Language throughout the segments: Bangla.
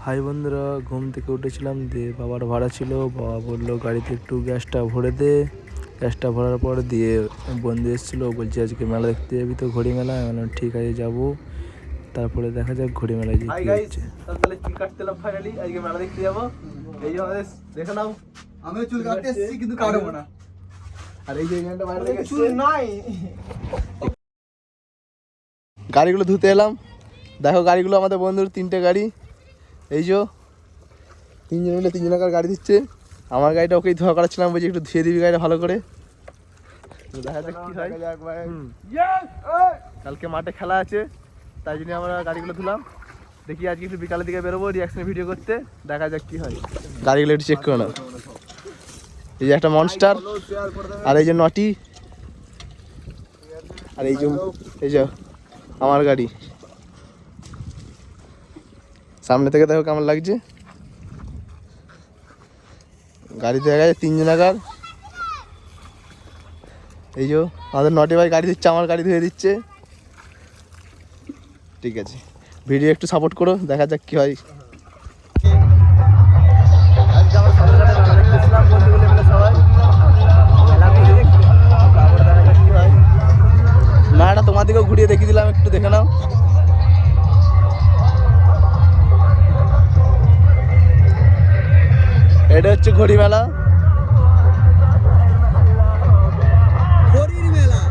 হাই বন্ধুরা, ঘুম থেকে উঠেছিলাম, দিয়ে বাবার ভাড়া ছিল। বাবা বললো গাড়িতে একটু গ্যাসটা ভরে দে। গ্যাসটা ভরার পর দিয়ে বন্ধু এসেছিলো, বলছে আজকে মেলা দেখতে যাবি তো, ঘড়ি মেলা। আমি বললাম ঠিক আছে যাবো। তারপরে দেখা যাক ঘড়ি মেলায় যে কি হচ্ছে। তাহলে চুল কাটতে এলাম ফাইনালি, আজকে মেলা দেখতে যাবো। এই যে আমাদের দেখে নাও, আমিও চুল কাটতে এসেছি কিন্তু কাটবো না। আর এই যে এখানটা বাইরে লেগে চুল নাই। গাড়িগুলো ধুতে এলাম। দেখো গাড়িগুলো আমাদের বন্ধুর 3টে গাড়ি। এই যে 3জন মিলে 3জনাকার গাড়ি দিচ্ছে। আমার গাড়িটা ওকেই ধোয়া করাচ্ছিলাম, বলছি একটু ধুয়ে দিবি গাড়িটা ভালো করে। দেখা যাক কি হয়। কালকে মাঠে খেলা আছে, তাই জন্য আমরা গাড়িগুলো ধুলাম। দেখি আজকে একটু বিকালের দিকে বেরোবো রিয়াকশন ভিডিও করতে, দেখা যাক কি হয়। গাড়িগুলো একটু চেক করে নাও। এই যে একটা মনস্টার, আর এই যে নটি, আর এই যে আমার গাড়ি। সামনে থেকে দেখো কেমন লাগছে। গাড়ি দেখা গেছে 3জনাকার। এই যে আমাদের নটি ভাই গাড়ি দিচ্ছে, আমার গাড়ি ধুয়ে দিচ্ছে। ঠিক আছে, ভিডিও একটু সাপোর্ট করো, দেখা যাক কি হয়। মেলাটা তোমার দিকেও ঘুরিয়ে দেখিয়ে দিলাম, একটু দেখে নাও। এটা হচ্ছে ঘড়ি মেলা। ঘড়ির মেলা,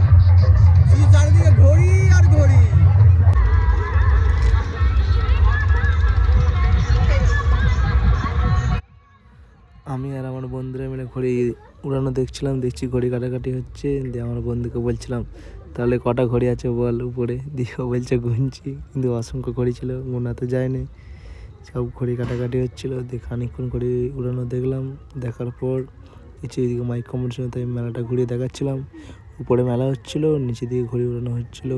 চারিদিকে ঘড়ি আর ঘড়ি। আমি আর আমার বন্ধুরা মিলে ঘড়ি উড়ানো দেখছিলাম, দেখছি ঘড়ি কাটাকাটি হচ্ছে। দিয়ে আমার বন্ধুকে বলছিলাম তাহলে কটা ঘড়ি আছে বল উপরে। দিয়ে বলছে গুনছি, কিন্তু অসংখ্য ঘড়ি ছিল, গোনাতে যায়নি। সব ঘড়ি কাটাকাটি হচ্ছিলো। দিয়ে খানিকক্ষণ ঘড়ি উড়ানো দেখলাম। দেখার পর নিচে এদিকে মাইক কম্পিটিশন, তাই মেলাটা ঘুরিয়ে দেখাচ্ছিলাম। উপরে মেলা হচ্ছিলো, নিচে দিকে ঘড়ি উড়ানো হচ্ছিলো।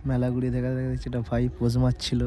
মেলা ঘুরিয়ে দেখা দেখছি একটা ভাই পোজ মারছিল।